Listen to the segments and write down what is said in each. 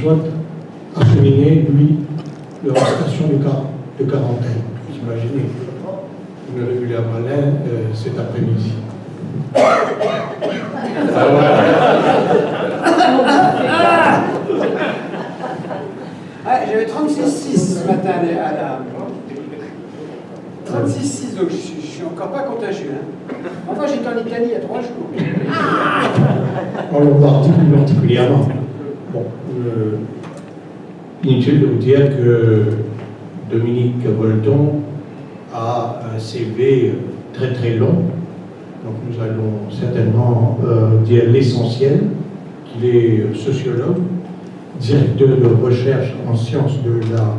souhaite acheminer, lui, leur station de quarantaine. Vous imaginez, une régulière malin cet après-midi. J'avais 36,6 ce matin à la... 36,6, donc je suis encore pas contagieux. Hein. Enfin, j'étais en Italie il y a 3 jours. En Lombardie plus particulièrement. Bon, inutile de vous dire que Dominique Bolton a un CV très très long, donc nous allons certainement dire l'essentiel, qu'il est sociologue, directeur de recherche en sciences de la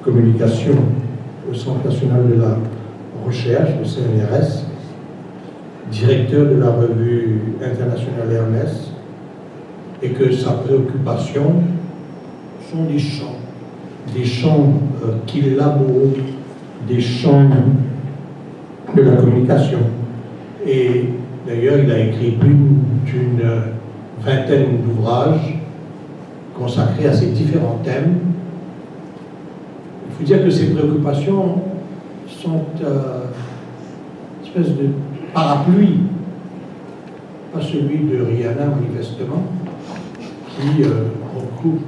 communication au Centre national de la recherche, le CNRS, directeur de la revue internationale Hermès, et que sa préoccupation sont des champs qu'il laboure, des champs de la communication. Et d'ailleurs, il a écrit plus d'une vingtaine d'ouvrages consacrés à ces différents thèmes. Il faut dire que ces préoccupations sont une espèce de parapluie, pas celui de Rihanna manifestement, qui recoupe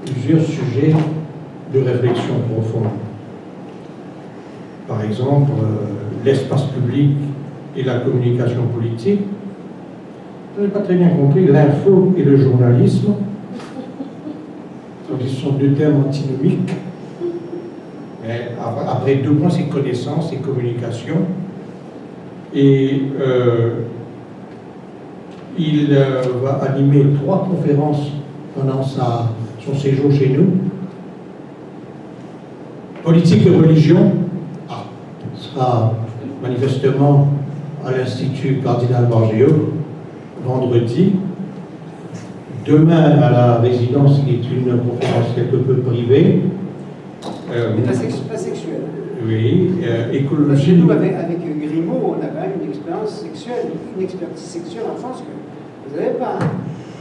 plusieurs sujets de réflexion profonde. Par exemple, l'espace public et la communication politique. Je n'ai pas très bien compris l'info et le journalisme. Donc, ce sont deux termes antinomiques. Mais après 2 points, c'est connaissance et communication. Et il va animer 3 conférences pendant son séjour chez nous. Politique et religion sera manifestement à l'Institut Cardinal Borgéo vendredi. Demain, à la résidence, qui est une conférence quelque peu privée. Mais pas sexuelle. Oui, écologie. Nous, avec Grimaud, on a quand même une expérience sexuelle, une expertise sexuelle en France que vous n'avez pas.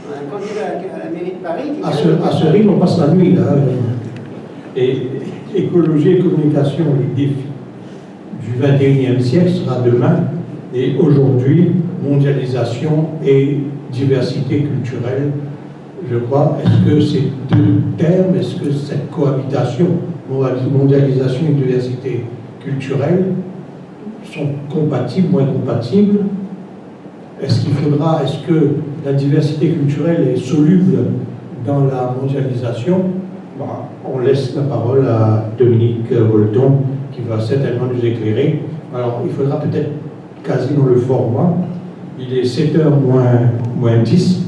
On a un candidat à la mairie de Paris. À ce rythme, on passe la nuit, là. Et écologie et communication, les défis du 21e siècle sera demain. Et aujourd'hui, mondialisation et diversité culturelle, je crois. Est-ce que ces 2 termes, est-ce que cette cohabitation, mondialisation et diversité culturelle, sont compatibles, moins compatibles? Est-ce que la diversité culturelle est soluble dans la mondialisation? On laisse la parole à Dominique Bolton, qui va certainement nous éclairer. Alors, il faudra peut-être caser dans le format. Il est 7h moins 10.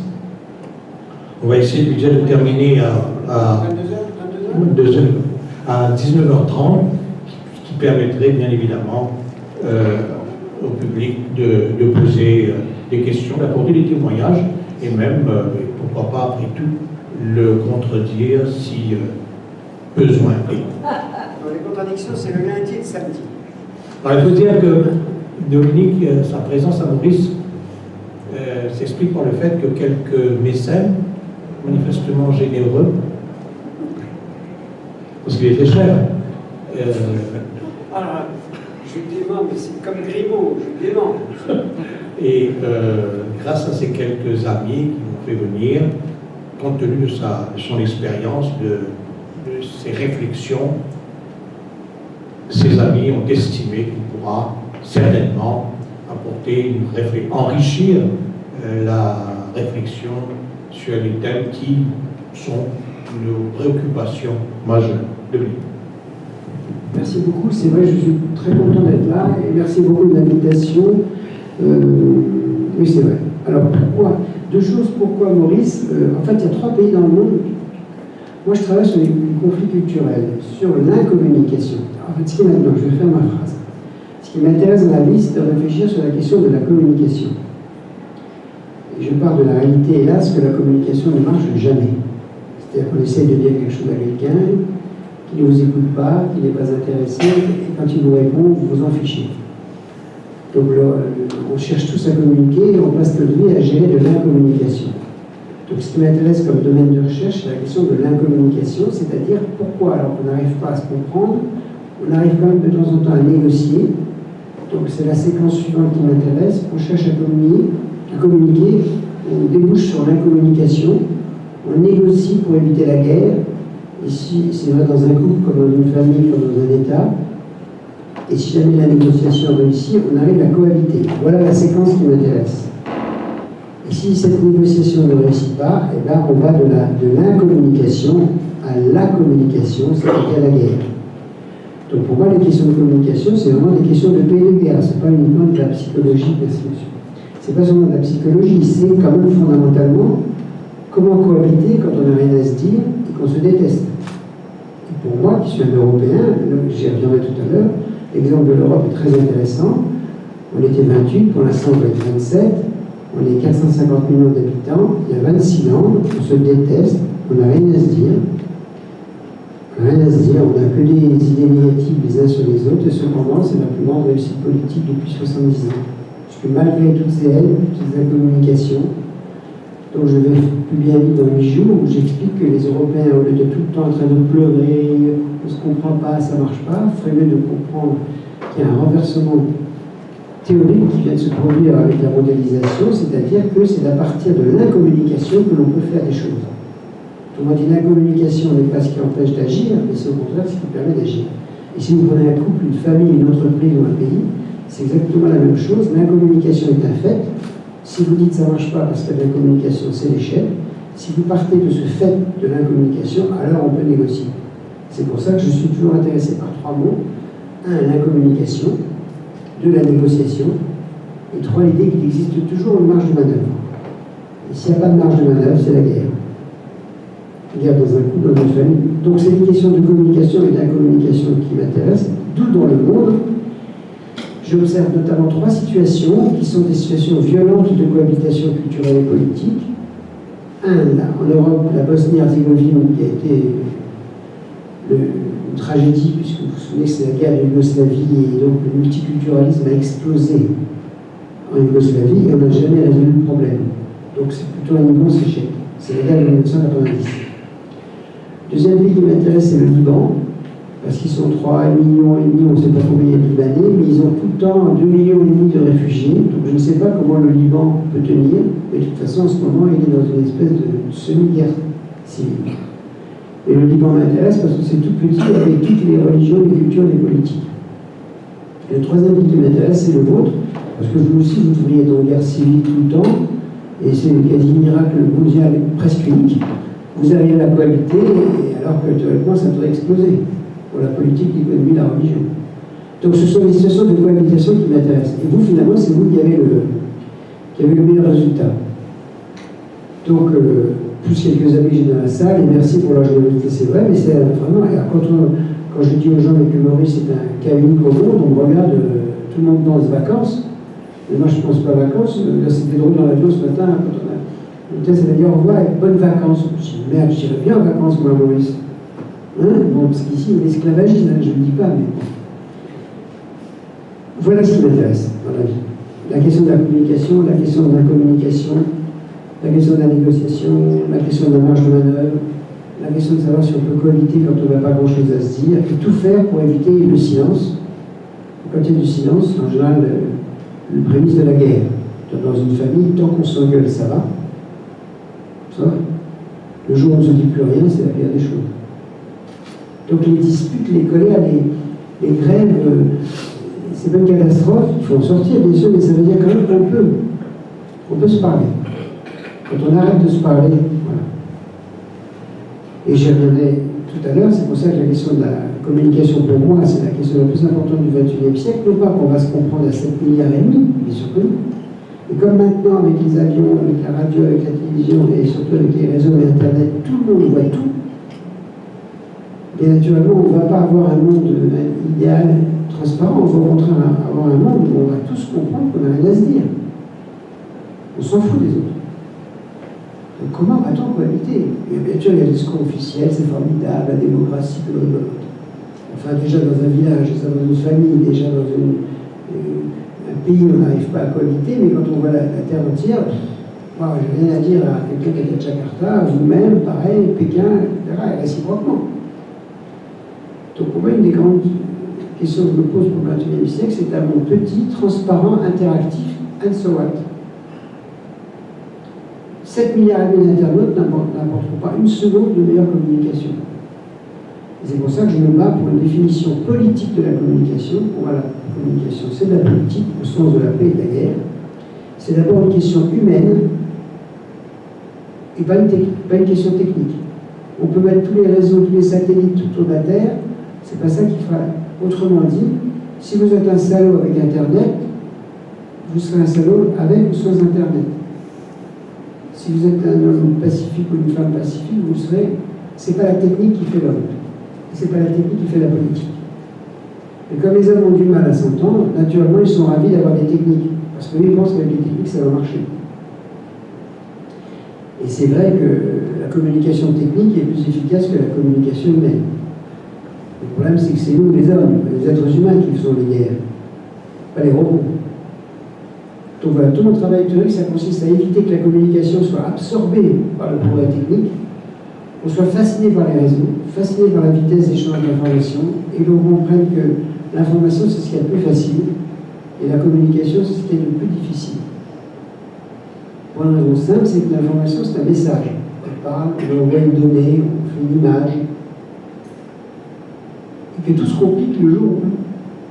On va essayer de lui dire de terminer à 19h30, qui permettrait bien évidemment au public de poser des questions, d'apporter des témoignages et même, pourquoi pas après tout, le contredire si besoin est. Les contradictions, c'est le lundi et le samedi. Alors, il faut dire que Dominique, sa présence à Maurice, s'explique par le fait que quelques mécènes, manifestement généreux, parce qu'il est très cher. Alors, je dément, mais c'est comme Grimaud, je dément. Et grâce à ces quelques amis qui m'ont fait venir, compte tenu de son expérience, de ses réflexions, ses amis ont estimé qu'il pourra certainement apporter enrichir la réflexion sur les thèmes qui sont nos préoccupations majeures de vie. Merci beaucoup, c'est vrai, je suis très content d'être là et merci beaucoup de l'invitation. Oui, c'est vrai. Alors pourquoi 2 choses, pourquoi Maurice en fait, il y a 3 pays dans le monde. Moi, je travaille sur les conflits culturels, sur l'incommunication. En fait, maintenant, je vais faire ma phrase. Ce qui m'intéresse dans la vie, c'est de réfléchir sur la question de la communication. Et je pars de la réalité, hélas, que la communication ne marche jamais. C'est-à-dire qu'on essaye de dire quelque chose à quelqu'un qui ne vous écoute pas, qui n'est pas intéressé, et quand il vous répond, vous vous en fichez. Donc on cherche tous à communiquer et on passe notre vie à gérer de l'incommunication. Donc ce qui m'intéresse comme domaine de recherche, c'est la question de l'incommunication, c'est-à-dire pourquoi, alors qu'on n'arrive pas à se comprendre, on arrive quand même de temps en temps à négocier. Donc c'est la séquence suivante qui m'intéresse. On cherche à communiquer, on débouche sur l'incommunication, on négocie pour éviter la guerre. Ici, c'est vrai dans un couple, comme dans une famille, comme dans un État. Et si jamais la négociation réussit, on arrive à cohabiter. Voilà la séquence qui m'intéresse. Et si cette négociation ne réussit pas, eh ben, on va de l'incommunication à la communication, c'est-à-dire la guerre. Donc pour moi, les questions de communication, c'est vraiment des questions de paix et de guerre. Ce n'est pas uniquement de la psychologie, c'est pas seulement de la psychologie, c'est quand même fondamentalement comment cohabiter quand on n'a rien à se dire et qu'on se déteste. Et pour moi, qui suis un Européen, j'y reviendrai tout à l'heure, l'exemple de l'Europe est très intéressant. On était 28, pour l'instant on va être 27, on est 450 millions d'habitants, il y a 26 langues, on se déteste, on n'a rien à se dire. Rien à se dire, on n'a que des idées négatives les uns sur les autres, et cependant, c'est la plus grande réussite politique depuis 70 ans. Parce que malgré toutes ces haines, toutes ces incommunications, dont je vais publier un livre dans 8 jours, où j'explique que les Européens, au lieu de tout le temps en train de pleurer, on ne se comprend pas, ça ne marche pas, il ferait mieux de comprendre qu'il y a un renversement théorique qui vient de se produire avec la mondialisation, c'est-à-dire que c'est à partir de l'incommunication que l'on peut faire des choses. On dit l'incommunication n'est pas ce qui empêche d'agir, mais c'est au contraire ce qui permet d'agir. Et si vous prenez un couple, une famille, une entreprise ou un pays, c'est exactement la même chose. L'incommunication est un fait. Si vous dites que ça ne marche pas parce qu'il y a de l'incommunication, c'est l'échec. Si vous partez de ce fait de l'incommunication, alors on peut négocier. C'est pour ça que je suis toujours intéressé par 3 mots. 1, l'incommunication. 2, la négociation. Et 3, l'idée qu'il existe toujours une marge de manœuvre. Et s'il n'y a pas de marge de manœuvre, c'est la guerre. Guerre dans un couple, dans une famille. Donc c'est une question de communication et d'incommunication qui m'intéresse. D'où dans le monde, j'observe notamment 3 situations qui sont des situations violentes de cohabitation culturelle et politique. 1, en Europe, la Bosnie-Herzégovine, qui a été une tragédie, puisque vous vous souvenez que c'est la guerre de Yougoslavie, et donc le multiculturalisme a explosé en Yougoslavie, et on n'a jamais résolu le problème. Donc c'est plutôt un immense échec. C'est la guerre de 1990. Deuxième pays qui m'intéresse, c'est le Liban, parce qu'ils sont 3,5 millions, on ne sait pas combien de Libanais, mais ils ont tout le temps 2,5 millions de réfugiés, donc je ne sais pas comment le Liban peut tenir, mais de toute façon, en ce moment, il est dans une espèce de semi-guerre civile. Et le Liban m'intéresse parce que c'est tout petit avec toutes les religions, les cultures, les politiques. Et le troisième pays qui m'intéresse, c'est le vôtre, parce que vous aussi, vous devriez être en guerre civile tout le temps, et c'est le quasi miracle mondial presque unique. Vous arrivez à cohabiter, alors que théoriquement, ça devrait exploser pour la politique, l'économie, la religion. Donc ce sont les situations de cohabitation qui m'intéressent. Et vous, finalement, c'est vous qui avez le meilleur résultat. Donc, plus quelques amis que j'ai dans la salle, et merci pour la générosité, c'est vrai, mais c'est vraiment... Quand je dis aux gens que Maurice est un cas unique au monde, on me regarde, tout le monde pense vacances, mais moi je ne pense pas vacances. Là, c'était drôle dans l'avion ce matin, quand on a... L'hôtesse avait dit au revoir et bonnes vacances. Je me suis dit, merde, j'irais bien en vacances, moi, Maurice. Hein? Bon, parce qu'ici, il y a l'esclavagisme, je ne le dis pas, mais bon. Voilà ce qui m'intéresse dans la vie. La question de la communication, la question de la communication, la question de la négociation, la question de la marge de manœuvre, la question de savoir si on peut cohabiter quand on n'a pas grand-chose à se dire, et tout faire pour éviter le silence. Quand il y a du silence, en général, le prémisse de la guerre. Dans une famille, tant qu'on s'engueule, ça va. Ça va. Le jour où on ne se dit plus rien, c'est la pire des choses. Donc les disputes, les colères, les grèves, c'est pas une catastrophe, il faut en sortir, bien sûr, mais ça veut dire quand même qu'on peut se parler. Quand on arrête de se parler, voilà. Et j'y reviendrai tout à l'heure, c'est pour ça que la question de la communication, pour moi, c'est la question la plus importante du XXIe siècle. Non pas qu'on va se comprendre à 7,5 milliards, bien sûr que non. Et comme maintenant, avec les avions, avec la radio, avec la télévision, et surtout avec les réseaux et Internet, tout le monde voit tout. Et naturellement, on ne va pas avoir un monde idéal, transparent, on va au contraire avoir un monde où on va tous comprendre qu'on n'a rien à se dire. On s'en fout des autres. Donc comment va-t-on cohabiter? Et bien sûr, il y a le discours officiel, c'est formidable, la démocratie, enfin déjà dans un village, dans une famille, déjà dans un pays où on n'arrive pas à cohabiter, mais quand on voit la terre entière, Moi, je n'ai rien à dire à quelqu'un qui est à Jakarta, vous-même, pareil, Pékin, etc., et réciproquement. Donc, pour moi, une des grandes questions que je me pose pour le XXIe siècle, c'est un monde petit, transparent, interactif, and so what. 7 milliards et demi d'internautes n'apporteront pas une seconde de meilleure communication. Et c'est pour ça que je me bats pour une définition politique de la communication. Pour moi, la communication, c'est de la politique, au sens de la paix et de la guerre. C'est d'abord une question humaine et pas une question technique. On peut mettre tous les réseaux, tous les satellites autour de la Terre, c'est pas ça qui fera. Autrement dit, si vous êtes un salaud avec Internet, vous serez un salaud avec ou sans Internet. Si vous êtes un homme pacifique ou une femme pacifique, vous serez. C'est pas la technique qui fait l'homme. C'est pas la technique qui fait la politique. Et comme les hommes ont du mal à s'entendre, naturellement, ils sont ravis d'avoir des techniques. Parce qu'eux, ils pensent qu'avec les techniques, ça va marcher. Et c'est vrai que la communication technique est plus efficace que la communication humaine. Le problème, c'est que c'est nous, les hommes, les êtres humains, qui faisons les guerres, pas les robots. Donc voilà, tout mon travail théorique, ça consiste à éviter que la communication soit absorbée par le progrès technique, qu'on soit fasciné par les réseaux, fasciné par la vitesse d'échange d'informations, et que l'on comprenne que l'information, c'est ce qu'il y a de plus facile, et la communication, c'est ce qu'il y a de plus difficile. Pour une raison simple, c'est que l'information, c'est un message. On parle, on envoie une donnée, on fait une image, et que tout se complique le jour où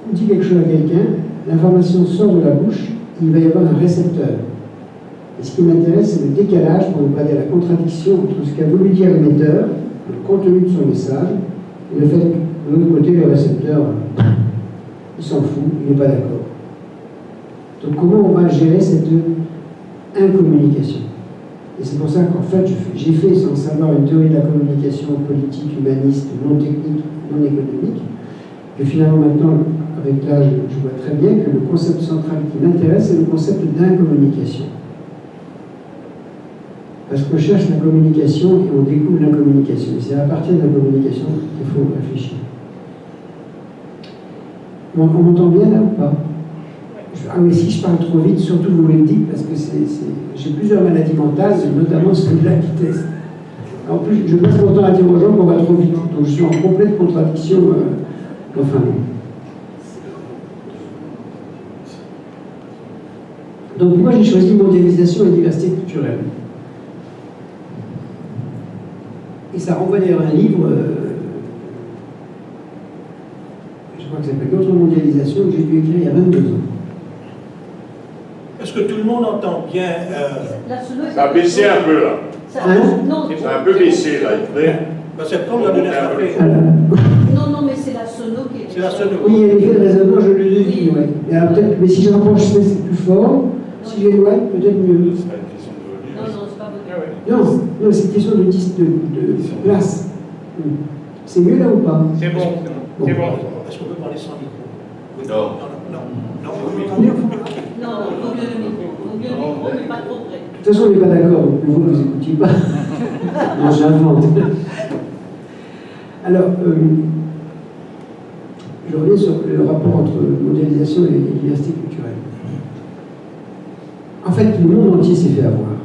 on dit quelque chose à quelqu'un, l'information sort de la bouche, il va y avoir un récepteur. Et ce qui m'intéresse, c'est le décalage, pour ne pas dire la contradiction, entre ce qu'a voulu dire l'émetteur, le contenu de son message, et le fait que, de l'autre côté, le récepteur, il s'en fout, il n'est pas d'accord. Donc comment on va gérer cette incommunication? Et c'est pour ça qu'en fait, j'ai fait, sans savoir, une théorie de la communication politique, humaniste, non technique, non économique, que finalement maintenant, avec l'âge, je vois très bien que le concept central qui m'intéresse, c'est le concept d'incommunication. Parce qu'on cherche la communication et on découvre l'incommunication. Et c'est à partir de la communication qu'il faut réfléchir. On m'entend bien là ou pas? Ah oui, si je parle trop vite, surtout vous me le dites, parce que j'ai plusieurs maladies mentales, notamment celui de la vitesse. En plus, je passe mon temps à dire aux gens qu'on va trop vite, donc je suis en complète contradiction. Enfin. Donc moi, j'ai choisi mondialisation et diversité culturelle. Et ça renvoie d'ailleurs à un livre, je crois que ça s'appelle Notre mondialisation, que j'ai dû écrire il y a 22 ans. Est-ce que tout le monde entend bien Ça a baissé un peu là. Hein? Ça a un peu baissé là. C'est comme la dernière fois. Non, mais c'est la sono qui est. C'est la sono. Oui, il y a l'effet de raisonnement, je le devine, oui. Mais si je rapproche, c'est plus fort. Si j'éloigne, peut-être mieux. C'est pas une question de volume. Non, c'est pas votre. Non, c'est une question de place. C'est mieux là ou pas? C'est bon, c'est bon. Est-ce qu'on peut parler sans micro? Non. Non, Non, vaut mieux le micro, mais pas trop près. De toute façon, on n'est pas d'accord, donc vous écoutiez pas. Non, j'invente. Alors, je reviens sur le rapport entre mondialisation et diversité culturelle. En fait, le monde entier s'est fait avoir.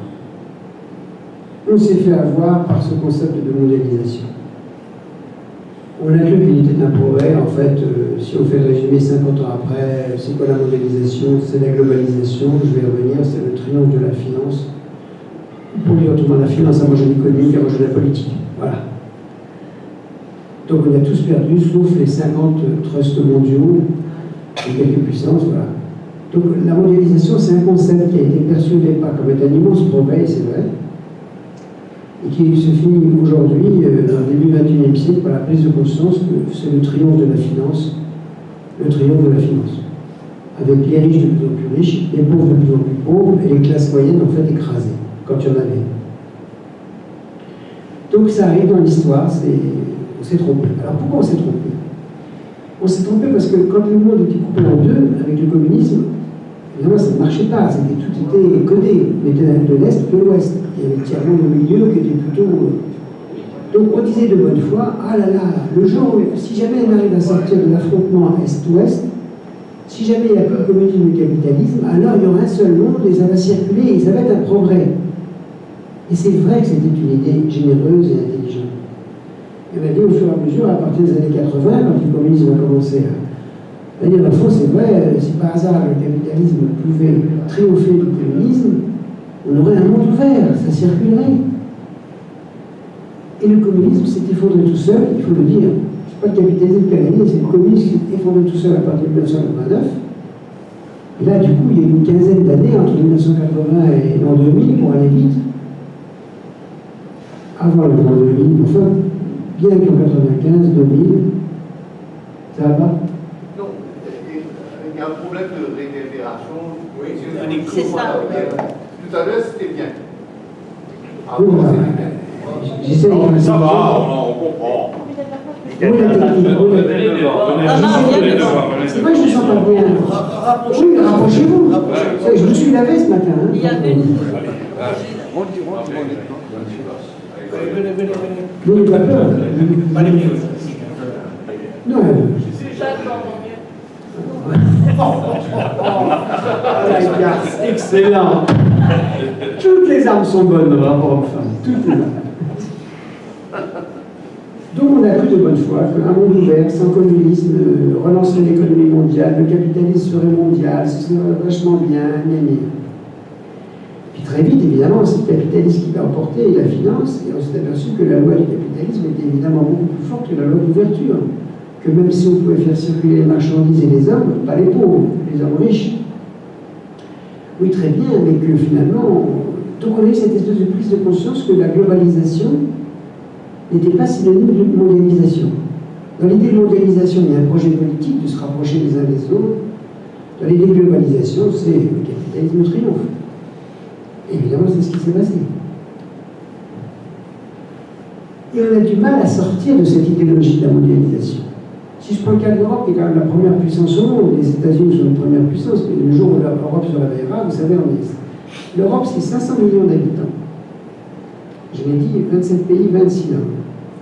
On s'est fait avoir par ce concept de mondialisation. On a cru qu'il était un progrès. En fait, si on fait le résumé 50 ans après, c'est quoi la mondialisation? C'est la globalisation, je vais y revenir, c'est le triomphe de la finance. Pour dire autrement, la finance a mangé l'économie, a mangé la politique. Voilà. Donc on a tous perdu, sauf les 50 trusts mondiaux et quelques puissances, voilà. Donc la mondialisation, c'est un concept qui a été perçu au départ comme un immense progrès, c'est vrai, et qui se finit aujourd'hui, dans le début du XXIe siècle, par la prise de conscience que c'est le triomphe de la finance, avec les riches de plus en plus riches, les pauvres de plus en plus pauvres, et les classes moyennes en fait écrasées, quand il y en avait. Donc ça arrive dans l'histoire, on s'est trompé. Alors pourquoi on s'est trompé? On s'est trompé parce que quand le monde était coupé en deux avec le communisme, évidemment ça ne marchait pas, tout était codé, mais de l'Est de l'Ouest. Il y avait le tiers-monde au milieu qui était plutôt. Donc on disait de bonne foi, ah là là, le jour où, si jamais on arrive à sortir de l'affrontement Est-Ouest, si jamais il n'y a plus de communisme et de capitalisme, alors il y aura un seul monde et ça va circuler et ça va être un progrès. Et c'est vrai que c'était une idée généreuse et intelligente. Et on a dit au fur et à mesure, à partir des années 80, quand le communisme a commencé à dire, au fond, c'est vrai, si par hasard le capitalisme pouvait triompher du communisme, on aurait un monde ouvert, ça circulerait. Et le communisme s'est effondré tout seul, il faut le dire. C'est pas le capitalisme qui a gagné, c'est le communisme qui s'est effondré tout seul à partir de 1989. Et là, du coup, il y a eu une quinzaine d'années entre 1980 et l'an 2000 pour aller vite. Avant le l'an 2000, enfin, bien qu'en 95, 2000, ça va pas? Non, il y a un problème de réverbération. Oui, c'est ça. Tout à l'heure, c'était bien. Oui, Avant, voilà. c'était bien. J'essaie de Ça va, on comprend. Oui, la technique, oui. C'est vrai que je ne me sens pas bien. Oui, rapprochez-vous. Je me suis lavé ce matin. Hein. Il y a une. Vous n'avez pas peur? Allez mieux. Non. Excellent. Toutes les armes sont bonnes dans le rapport aux femmes. Toutes les armes. Donc on a cru de bonne foi qu'un monde ouvert, sans communisme, relancerait l'économie mondiale, le capitalisme serait mondial, ce serait vachement bien, Puis très vite, évidemment, c'est le capitalisme qui va emporter la finance, et on s'est aperçu que la loi du capitalisme était évidemment beaucoup plus forte que la loi d'ouverture. Que même si on pouvait faire circuler les marchandises et les hommes, pas les pauvres, les hommes riches. Oui, très bien, mais que finalement, donc on a eu cette espèce de prise de conscience que la globalisation n'était pas synonyme de mondialisation. Dans l'idée de mondialisation, il y a un projet politique de se rapprocher les uns des autres. Dans l'idée de globalisation, c'est le capitalisme triomphe. Et évidemment, c'est ce qui s'est passé. Et on a du mal à sortir de cette idéologie de la mondialisation. Si je prends le cas de l'Europe, qui est quand même la première puissance au monde, les États-Unis sont une première puissance, mais le jour où l'Europe se réveillera, vous savez, l'Europe, c'est 500 millions d'habitants. Je l'ai dit, 27 pays, 26 langues.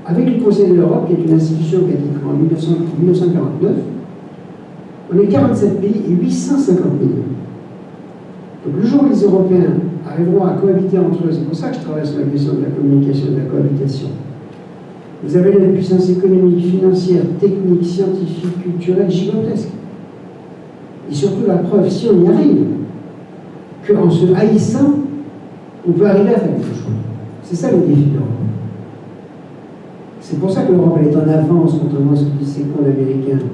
Avec le Conseil de l'Europe, qui est une institution qui a été créée en 1949, on est 47 pays et 850 millions. Donc le jour où les Européens arriveront à cohabiter entre eux, c'est pour ça que je travaille sur la question de la communication et de la cohabitation. Vous avez là une puissance économique, financière, technique, scientifique, culturelle gigantesque. Et surtout la preuve, si on y arrive, qu'en se haïssant, on peut arriver à faire quelque chose. C'est ça le défi de l'Europe. C'est pour ça que l'Europe est en avance, contrairement à ce que disent ces cons américains.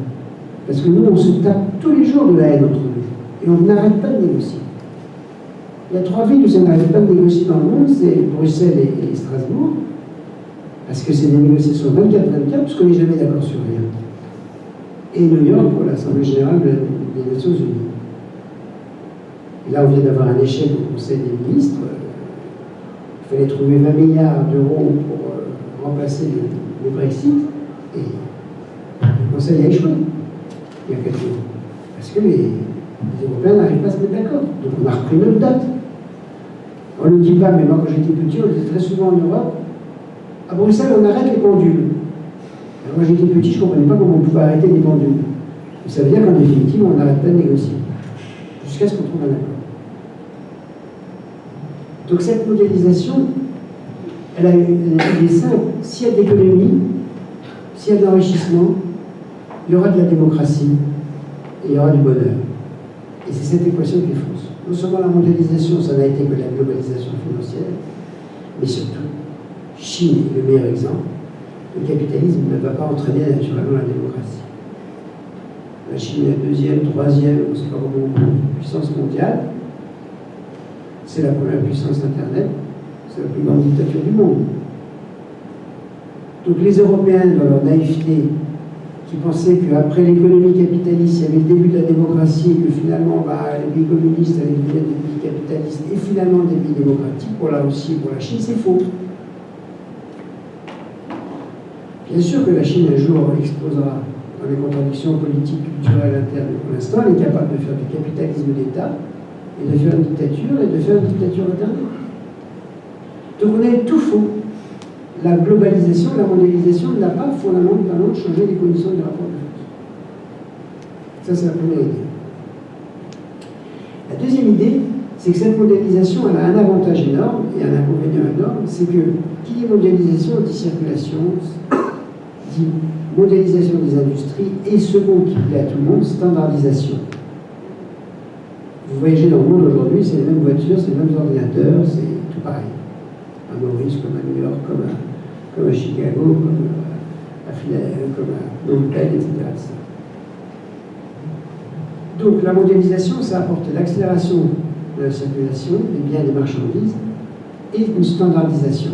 Parce que nous, on se tape tous les jours de la haine entre nous. Et on n'arrête pas de négocier. Il y a 3 villes où ça n'arrête pas de négocier dans le monde, c'est Bruxelles et Strasbourg. Parce que c'est des négociations 24-24, parce qu'on n'est jamais d'accord sur rien. Et New York pour l'Assemblée générale des Nations Unies. Et là, on vient d'avoir un échec au Conseil des ministres. Il fallait trouver 20 milliards d'euros pour remplacer le Brexit. Et le Conseil a échoué il y a quelques jours. Parce que les Européens n'arrivent pas à se mettre d'accord. Donc on a repris notre date. On ne le dit pas, mais moi quand j'étais petit, on le disait très souvent en Europe. À Bruxelles, on arrête les pendules. Alors moi j'étais petit, je ne comprenais pas comment on pouvait arrêter les pendules. Mais ça veut dire qu'en définitive, on n'arrête pas de négocier. Jusqu'à ce qu'on trouve un accord. Donc cette mondialisation, elle est simple. S'il y a de l'économie, s'il y a de l'enrichissement, il y aura de la démocratie et il y aura du bonheur. Et c'est cette équation qui est fausse. Non seulement la mondialisation, ça n'a été que la globalisation financière, mais surtout, Chine est le meilleur exemple. Le capitalisme ne va pas entraîner naturellement la démocratie. La Chine est la 2e, 3e, on ne sait pas comment on dit, puissance mondiale. C'est la première puissance Internet. C'est la plus grande dictature du monde. Donc les Européens, dans leur naïveté, qui pensaient qu'après l'économie capitaliste, il y avait le début de la démocratie et que finalement, les pays communistes allaient devenir des pays capitalistes et finalement des pays démocratiques, pour la Russie et pour la Chine, c'est faux. Bien sûr que la Chine, un jour, explosera dans les contradictions politiques, culturelles, internes. Mais pour l'instant, elle est capable de faire du capitalisme d'État et de faire une dictature et de faire une dictature Internet. Donc on est tout faux. La globalisation, la mondialisation n'a pas fondamentalement changé les conditions du rapport de force. Ça, c'est la première idée. La deuxième idée, c'est que cette mondialisation, elle a un avantage énorme et un inconvénient énorme, c'est que qui dit mondialisation dit circulation, dit mondialisation des industries et second qui plaît à tout le monde, standardisation. Vous voyagez dans le monde aujourd'hui, c'est les mêmes voitures, c'est les mêmes ordinateurs, c'est tout pareil. À Maurice, comme à New York, comme à Chicago, comme à Philadelphie, comme à Phnom Penh, etc. Donc la mondialisation, ça apporte l'accélération de la circulation des biens et des marchandises et une standardisation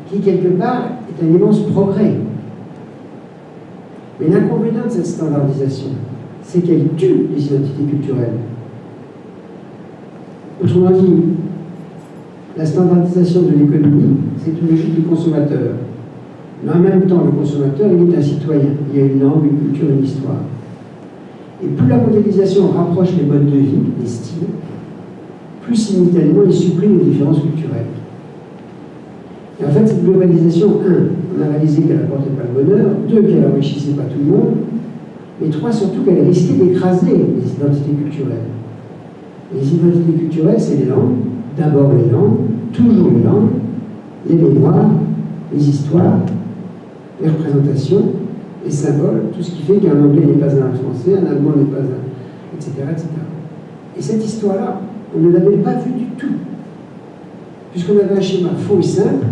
qui, quelque part, est un immense progrès. Mais l'inconvénient de cette standardisation, c'est qu'elle tue les identités culturelles. Autrement dit, la standardisation de l'économie, c'est une logique du consommateur. Mais en même temps, le consommateur, il est un citoyen. Il y a une langue, une culture, une histoire. Et plus la mondialisation rapproche les modes de vie, les styles, plus simultanément il supprime les différences culturelles. Et en fait, cette globalisation, on a réalisé qu'elle n'apportait pas le bonheur, 2, qu'elle n'enrichissait pas tout le monde, et 3, surtout qu'elle risquait d'écraser les identités culturelles. Les identités culturelles, c'est les langues, d'abord les langues, toujours les langues, les mémoires, les histoires, les représentations, les symboles, tout ce qui fait qu'un anglais n'est pas un français, un allemand n'est pas un... etc. etc. Et cette histoire-là, on ne l'avait pas vue du tout. Puisqu'on avait un schéma faux et simple,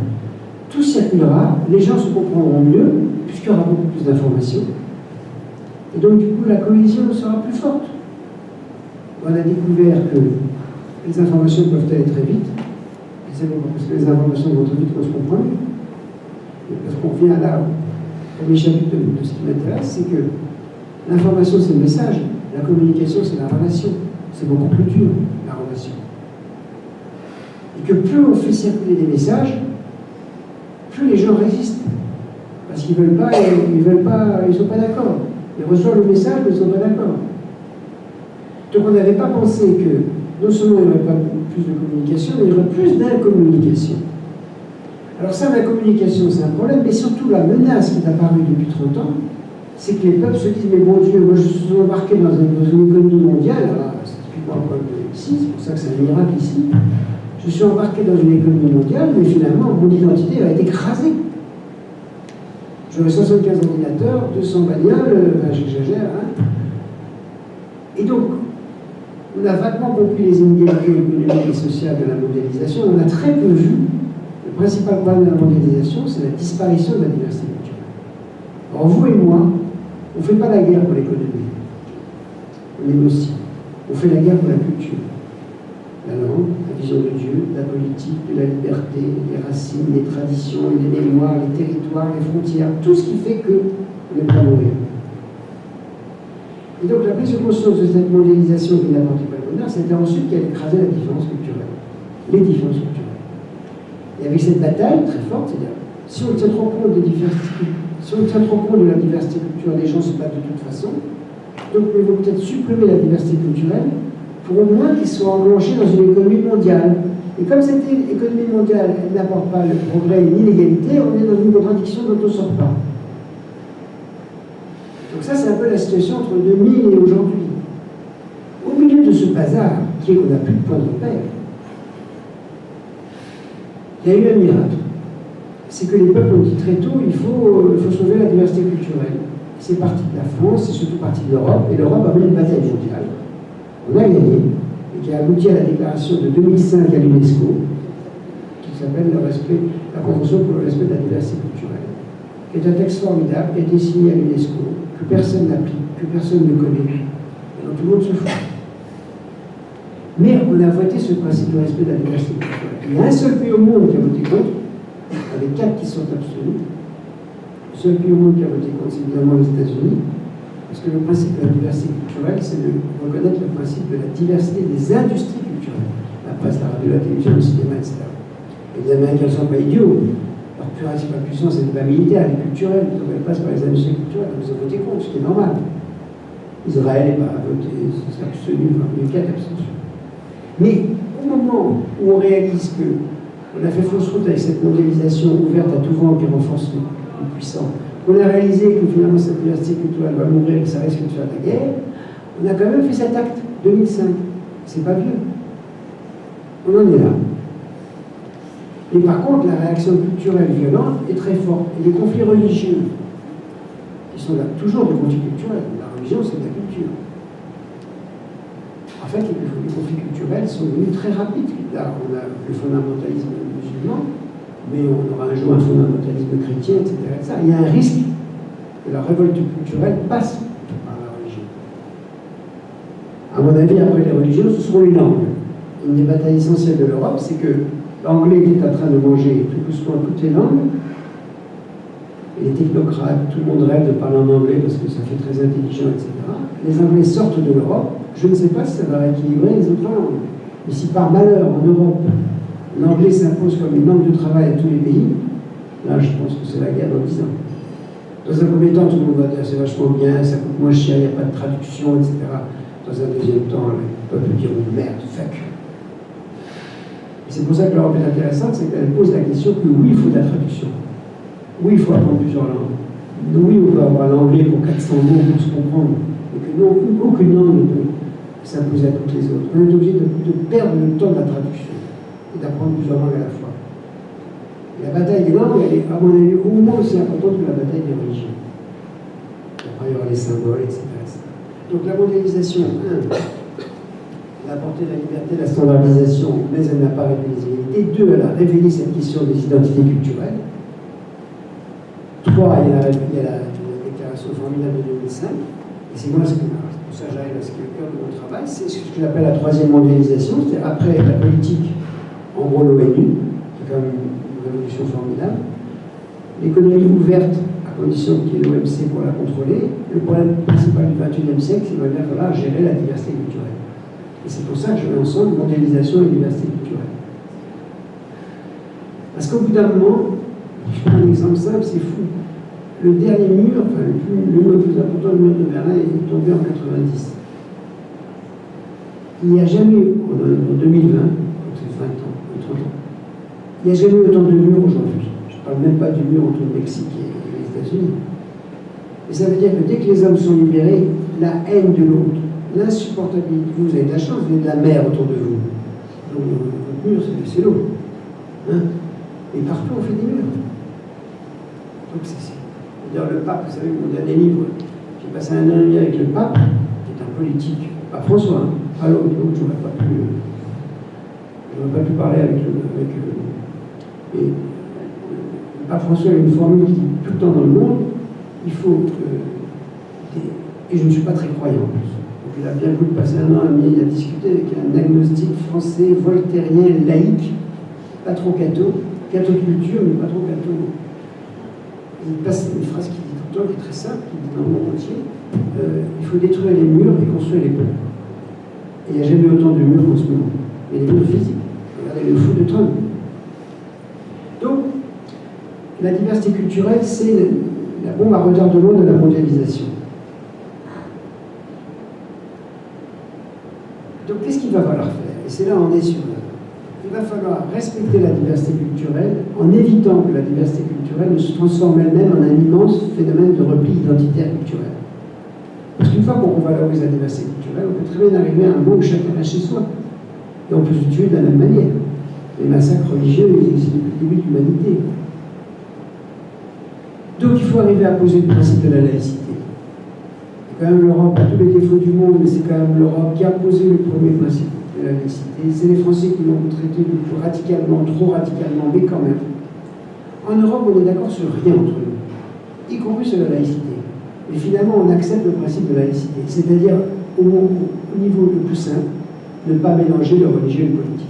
tout circulera, les gens se comprendront mieux, puisqu'il y aura beaucoup plus d'informations. Et donc, du coup, la cohésion sera plus forte. On a découvert que les informations peuvent aller très vite, parce que les informations vont très vite qu'on se comprend mieux. Et parce qu'on vient là, au premier chapitre de ce qui m'intéresse, c'est que l'information, c'est le message, la communication, c'est la relation. C'est beaucoup plus dur, la relation. Et que plus on fait circuler des messages, plus les gens résistent. Parce qu'ils veulent pas, ils sont pas d'accord. Ils reçoivent le message, mais ils ne sont pas d'accord. Donc on n'avait pas pensé que non seulement il n'y aurait pas plus de communication, mais il y aurait plus d'incommunication. Alors ça, la communication, c'est un problème, mais surtout la menace qui est apparue depuis 30 ans, c'est que les peuples se disent, mais bon Dieu, moi je suis embarqué dans une économie mondiale, alors c'est typiquement un problème ici, c'est pour ça que c'est un miracle ici, je suis embarqué dans une économie mondiale, mais finalement, mon identité va être écrasée. J'aurai 75 ordinateurs, 200 bagnoles, j'exagère, hein. Et donc, on a vaguement compris les inégalités économiques et sociales de la mondialisation, on a très peu vu. Le principal problème de la mondialisation, c'est la disparition de la diversité culturelle. Alors vous et moi, on ne fait pas la guerre pour l'économie. On négocie. On fait la guerre pour la culture. La langue, la vision de Dieu, la politique, de la liberté, les racines, les traditions, les mémoires, les territoires, les frontières, tout ce qui fait qu'on n'est pas mourir. Et donc la prise de conscience de cette mondialisation qui n'apportait pas le bonheur, c'était ensuite qu'elle écrasait la différence culturelle. Les différences culturelles. Et avec cette bataille très forte, c'est-à-dire, si on tient trop compte de la diversité culturelle, les gens se battent de toute façon. Donc il faut peut-être supprimer la diversité culturelle pour au moins qu'ils soient enclenchés dans une économie mondiale. Et comme cette économie mondiale, elle n'apporte pas le progrès ni l'égalité, on est dans une contradiction dont on ne sort pas. Donc ça, c'est un peu la situation entre 2000 et aujourd'hui. Au milieu de ce bazar, qui est qu'on n'a plus de point de repère, il y a eu un miracle. C'est que les peuples ont dit très tôt, il faut sauver la diversité culturelle. C'est parti de la France, c'est surtout parti de l'Europe, et l'Europe a mené une bataille mondiale. On a gagné, et qui a abouti à la déclaration de 2005 à l'UNESCO, qui s'appelle la Convention pour le respect de la diversité culturelle, qui est un texte formidable, qui a été signé à l'UNESCO, que personne n'applique, que personne ne connaît, et dont tout le monde se fout. Mais on a voté ce principe de respect de la diversité culturelle. Il y a un seul pays au monde qui a voté contre, avec 4 qui sont abstenus. Le seul pays au monde qui a voté contre, c'est évidemment les États-Unis, parce que le principe de la diversité culturelle, c'est de reconnaître le principe de la diversité des industries culturelles, la presse, la radio, la télévision, le cinéma, etc. Et les Américains ne sont pas idiots. Leur principale puissance, c'est pas militaire, elle est culturelle, donc elle passe par les industries culturelles, donc ils ont voté contre, ce qui est normal. Israël n'est pas voté, c'est abstenu, enfin, il y a 4 abstentions. Mais au moment où on réalise qu'on a fait fausse route avec cette mondialisation ouverte à tout vent qui renforce les puissants, qu'on a réalisé que finalement cette diversité culturelle va mourir et que ça risque de faire la guerre, on a quand même fait cet acte, 2005. C'est pas vieux. On en est là. Et par contre, la réaction culturelle violente est très forte. Et les conflits religieux, qui sont là, toujours des conflits culturels, la religion c'est de la culture. En fait, les conflits culturels sont devenus très rapides. Là, on a le fondamentalisme musulman, mais on aura un jour un fondamentalisme chrétien, etc. Il y a un risque que la révolte culturelle passe par la religion. À mon avis, après les religions, ce seront les langues. Une des batailles essentielles de l'Europe, c'est que l'anglais est en train de manger tout doucement toutes les langues. Et les technocrates, tout le monde rêve de parler en anglais parce que ça fait très intelligent, etc. Les Anglais sortent de l'Europe. Je ne sais pas si ça va rééquilibrer les autres langues. Mais si par malheur, en Europe, l'anglais s'impose comme une langue de travail à tous les pays, là, je pense que c'est la guerre dans 10 ans. Dans un premier temps, tout le monde va dire c'est vachement bien, ça coûte moins cher, il n'y a pas de traduction, etc. Dans un deuxième temps, le peuple dire oh, merde, fuck. Et c'est pour ça que l'Europe est intéressante, c'est qu'elle pose la question que oui, il faut de la traduction. Oui, il faut apprendre plusieurs langues. Oui, on peut avoir l'anglais pour 400 mots pour se comprendre. Et que non, aucune langue ne peut s'imposer à toutes les autres. On est obligé de perdre le temps de la traduction et d'apprendre plusieurs langues à la fois. Et la bataille des langues, elle est, à mon avis, au moins aussi importante que la bataille des religions. Après, il y aura les symboles, etc. Donc la mondialisation, 1, elle a apporté la liberté, la standardisation, mais elle n'a pas révélé les inégalités. 2, elle a révélé cette question des identités culturelles. 3, il y a la déclaration formidable de 2005. Et c'est moi, pour ça j'arrive à ce qui est le cœur de mon travail, c'est ce que j'appelle la troisième mondialisation, c'est-à-dire après la politique, en gros l'ONU, qui est quand même une révolution formidable, l'économie ouverte, à condition qu'il y ait l'OMC pour la contrôler. Le problème principal du XXIe siècle, c'est qu'il va bien falloir gérer la diversité culturelle. Et c'est pour ça que je mets ensemble mondialisation et diversité culturelle. Parce qu'au bout d'un moment, je prends un exemple simple, c'est fou. Le dernier mur, enfin le mur le plus important, le mur de Berlin, est tombé en 90. Il n'y a jamais eu, en 2020, donc c'est 20 ans, 30 ans, il n'y a jamais eu autant de murs aujourd'hui. Je ne parle même pas du mur entre le Mexique et les États-Unis. Et ça veut dire que dès que les hommes sont libérés, la haine de l'autre, l'insupportabilité, vous avez de la chance, vous avez de la mer autour de vous. Donc votre mur, c'est l'eau. Hein? Et partout, on fait des murs. Donc d'ailleurs, le pape, vous savez, mon dernier livre, j'ai passé un an et demi avec le pape, qui est un politique, pas François, hein, pas l'autre, je n'aurais pas pu parler avec et le pape François a une formule qui dit tout le temps dans le monde, il faut et je ne suis pas très croyant en plus. Donc il a bien voulu passer un an et demi à discuter avec un agnostique français, voltairien, laïque, pas trop catho de culture, mais pas trop catho. Il passe une phrase qui dit tout le temps, qui est très simple, qui dit dans le monde entier, il faut détruire les murs et construire les ponts. Et il n'y a jamais autant de murs qu'en ce moment. Mais les murs physiques. Regardez le fou de Trump. Donc, la diversité culturelle, c'est la bombe à retardement de la mondialisation. Donc, qu'est-ce qu'il va falloir faire? Et c'est là où on est sur il va falloir respecter la diversité culturelle en évitant que la diversité culturelle ne se transforme elle-même en un immense phénomène de repli identitaire culturel. Parce qu'une fois qu'on valorise la diversité culturelle, on peut très bien arriver à un moment où chacun reste chez soi. Et on peut se tuer de la même manière. Les massacres religieux, ils existent depuis le début de l'humanité. Donc il faut arriver à poser le principe de la laïcité. C'est quand même l'Europe, à tous les défauts du monde, mais c'est quand même l'Europe qui a posé le premier principe de la laïcité. C'est les Français qui l'ont traité le plus radicalement, trop radicalement, mais quand même. En Europe, on est d'accord sur rien entre nous, y compris sur la laïcité. Et finalement, on accepte le principe de la laïcité, c'est-à-dire au niveau le plus simple, ne pas mélanger le religieux et le politique.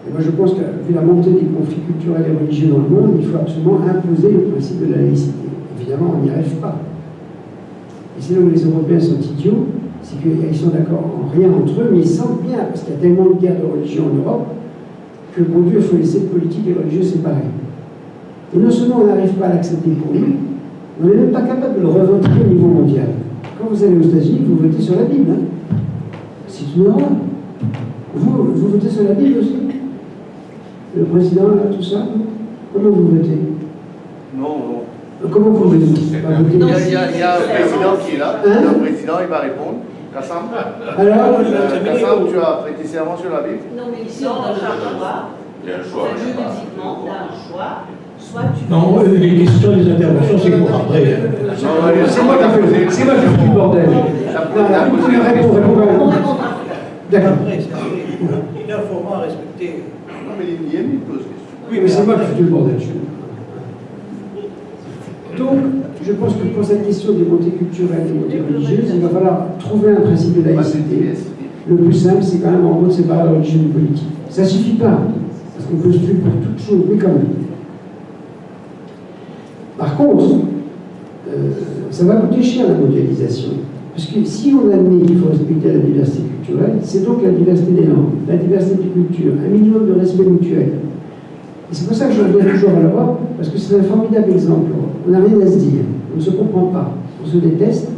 Et moi, je pense que, vu la montée des conflits culturels et religieux dans le monde, il faut absolument imposer le principe de la laïcité. Évidemment, on n'y arrive pas. Et c'est là où les Européens sont idiots, c'est qu'ils sont d'accord en rien entre eux, mais ils sentent bien, parce qu'il y a tellement de guerres de religion en Europe, que, bon Dieu, il faut laisser le politique et le religieux séparés. Et non seulement on n'arrive pas à l'accepter pour nous, on n'est même pas capable de le revendiquer au niveau mondial. Quand vous allez aux États-Unis, vous votez sur la Bible. Hein. C'est une horreur. Vous votez sur la Bible aussi? Le président, là, tout ça? Comment vous votez? Non. Comment vous votez? Il y a un président qui est là, le président il va répondre. Kassam, Alors, Kassam, tu as prêté serment sur la Bible? Non, mais ici, on a le choix. Il y a un choix. Juridiquement, on a un choix. Soit tu Non, les questions, les interventions, c'est pour après. c'est moi qui fais du bordel. On répondra. D'accord. Après, il y a un format à respecter. Non, mais il y a une pose question. Oui, mais c'est moi qui fais du bordel. Donc, je pense que pour cette question des montées culturelles et des montées religieuses, il va falloir trouver un principe de laïcité. Le plus simple, c'est quand même en gros de séparer la religion du politique. Ça ne suffit pas, parce qu'on peut se tuer pour toute chose, mais quand même. Par contre, ça va coûter cher la mondialisation. Parce que si on admet qu'il faut respecter la diversité culturelle, c'est donc la diversité des langues, la diversité des cultures, un minimum de respect mutuel. Et c'est pour ça que je reviens toujours à l'Europe, parce que c'est un formidable exemple. On n'a rien à se dire, on ne se comprend pas, on se déteste,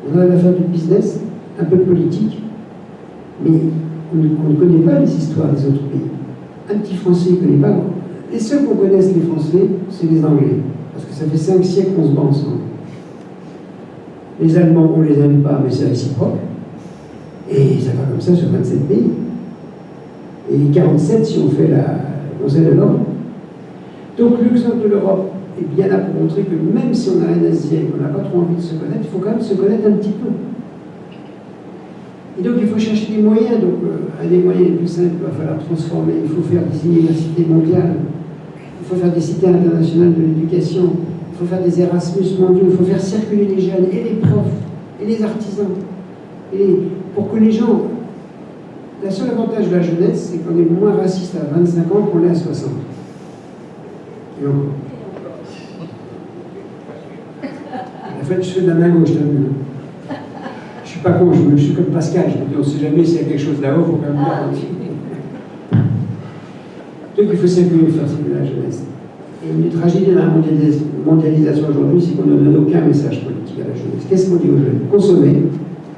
on arrive à faire du business, un peu de politique, mais on ne connaît pas les histoires des autres pays. Un petit Français ne connaît pas. Les seuls qu'on connaisse, les Français, c'est les Anglais. Parce que ça fait 5 siècles qu'on se bat ensemble. Les Allemands, on ne les aime pas, mais c'est réciproque. Et ça va comme ça sur 27 pays. Et 47 si on fait la Conseil de l'Europe. Donc l'exemple de l'Europe est bien là pour montrer que même si on n'a rien à se dire et qu'on n'a pas trop envie de se connaître, il faut quand même se connaître un petit peu. Et donc il faut chercher des moyens. Donc un des moyens les plus simples, il va falloir transformer. Il faut faire des universités mondiales. Il faut faire des cités internationales de l'éducation. Il faut faire des Erasmus mondiaux. Il faut faire circuler les jeunes et les profs et les artisans. Pour que les gens... Le seul avantage de la jeunesse, c'est qu'on est moins raciste à 25 ans qu'on l'est à 60. Et encore. En fait, je fais de la main gauche, t'as vu. Je suis pas con, je suis comme Pascal. Je me dis, on ne sait jamais s'il y a quelque chose là-haut, il faut quand même dire. Donc il faut circuler, faire circuler la jeunesse. Et une des tragédies de la mondialisation aujourd'hui, c'est qu'on ne donne aucun message politique à la jeunesse. Qu'est-ce qu'on dit aux jeunes? Consommez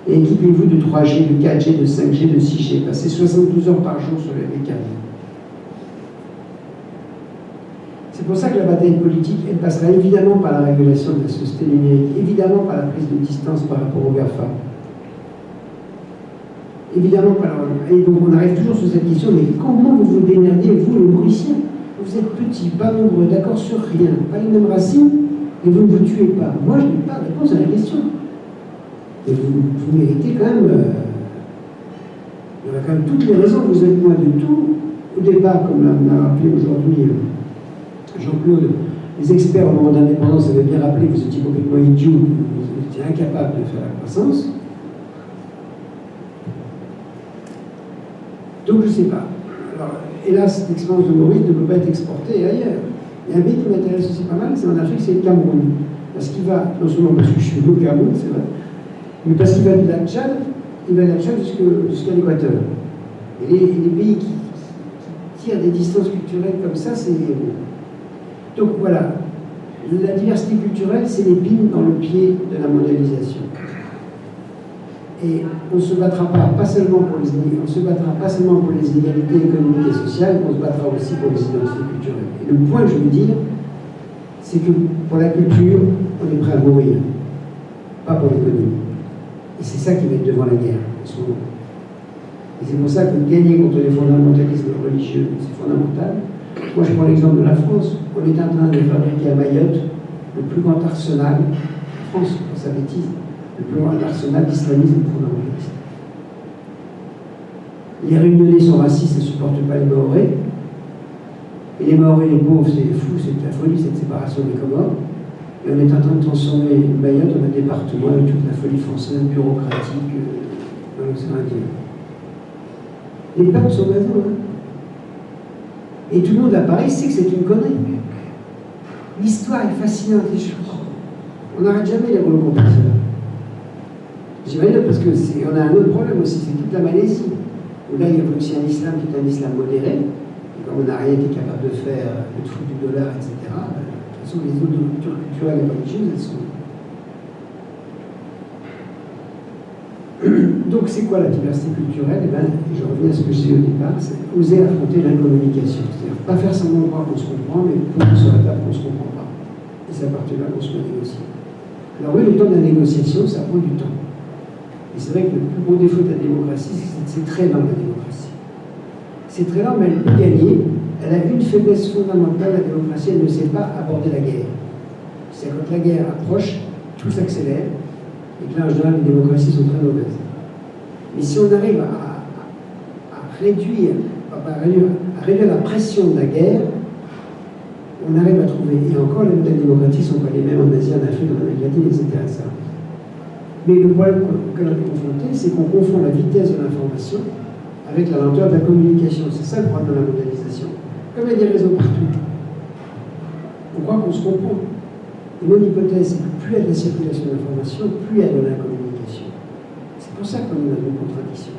et équipez-vous de 3G, de 4G, de 5G, de 6G. Passez 72 heures par jour sur les câbles. C'est pour ça que la bataille politique, elle passera évidemment par la régulation de la société numérique, évidemment par la prise de distance par rapport aux GAFA. Évidemment par la... Et donc on arrive toujours sur cette question, mais comment vous vous démerdez, vous les Mauriciens? Vous êtes petits, pas nombreux, d'accord sur rien, pas les mêmes racines, et vous ne vous tuez pas. Moi, je n'ai pas de réponse à la question. Et vous méritez quand même... il y a quand même toutes les raisons, vous êtes loin de tout. Au départ, comme l'a rappelé aujourd'hui Jean-Claude, les experts au moment de l'indépendance avaient bien rappelé que vous étiez complètement idiots, vous étiez incapables de faire la croissance. Donc je ne sais pas. Alors, hélas, l'expérience de Maurice ne peut pas être exportée ailleurs. Il y a un pays qui m'intéresse aussi pas mal, c'est en Afrique, c'est le Cameroun. Parce qu'il va, non seulement parce que je suis au Cameroun, c'est vrai, mais parce qu'il va de la Tchad, il va de la Tchad jusqu'à l'Équateur. Et les pays qui tirent des distances culturelles comme ça, c'est... Donc voilà, la diversité culturelle, c'est l'épine dans le pied de la mondialisation. Et on ne se battra pas seulement pour les inégalités économiques et sociales, on se battra aussi pour les identités culturelles. Et le point que je veux dire, c'est que pour la culture, on est prêt à mourir, pas pour l'économie. Et c'est ça qui va être devant la guerre en ce moment. Et c'est pour ça que gagner contre les fondamentalismes religieux, c'est fondamental. Moi, je prends l'exemple de la France. On est en train de fabriquer à Mayotte le plus grand arsenal, en France, pour sa bêtise, le plus grand arsenal d'islamisme fondamentaliste. Les Réunionnais sont racistes et ne supportent pas les Mahorais. Et les Mahorais, les pauvres, c'est fou, c'est la folie, cette séparation des Comores. Et on est en train de transformer Mayotte en un département avec toute la folie française, bureaucratique, dans l'océan Indien. Les peuples sont raison, hein. Et tout le monde à Paris sait que c'est une connerie. L'histoire est fascinante. On n'arrête jamais les rouleaux compresseurs. J'imagine parce qu'on a un autre problème aussi, c'est toute la Malaisie. Où là, il y a aussi un islam qui est un islam modéré. Et comme on n'a rien été capable de faire, le trou du dollar, etc., de toute façon, les autres ruptures culturelles et religieuses, elles sont... Donc, c'est quoi la diversité culturelle? Eh bien, je reviens à ce que je disais au départ, c'est oser affronter l'incommunication. C'est-à-dire pas faire semblant de croire qu'on se comprend, mais prendre sur la table qu'on ne se comprend pas. Et c'est à partir de là qu'on se met à négocier. Alors oui, le temps de la négociation, ça prend du temps. Et c'est vrai que le plus gros défaut de la démocratie, c'est que c'est très lent, la démocratie. C'est très lent, mais elle peut gagner. Elle a une faiblesse fondamentale, la démocratie, elle ne sait pas aborder la guerre. C'est quand la guerre approche, tout s'accélère, et que là, en général, les démocraties sont très mauvaises. Mais si on arrive à réduire la pression de la guerre, on arrive à trouver, et encore, les modèles démocratiques ne sont pas les mêmes en Asie, en Afrique, en Amérique latine, etc. Mais le problème auquel on est confronté, c'est qu'on confond la vitesse de l'information avec la lenteur de la communication. C'est ça le problème de la mondialisation. Comme il y a des réseaux partout, on croit qu'on se comprend. Et mon hypothèse, c'est que plus il y a de la circulation d'informations, plus il y a de la communication. C'est pour ça qu'on a une contradiction.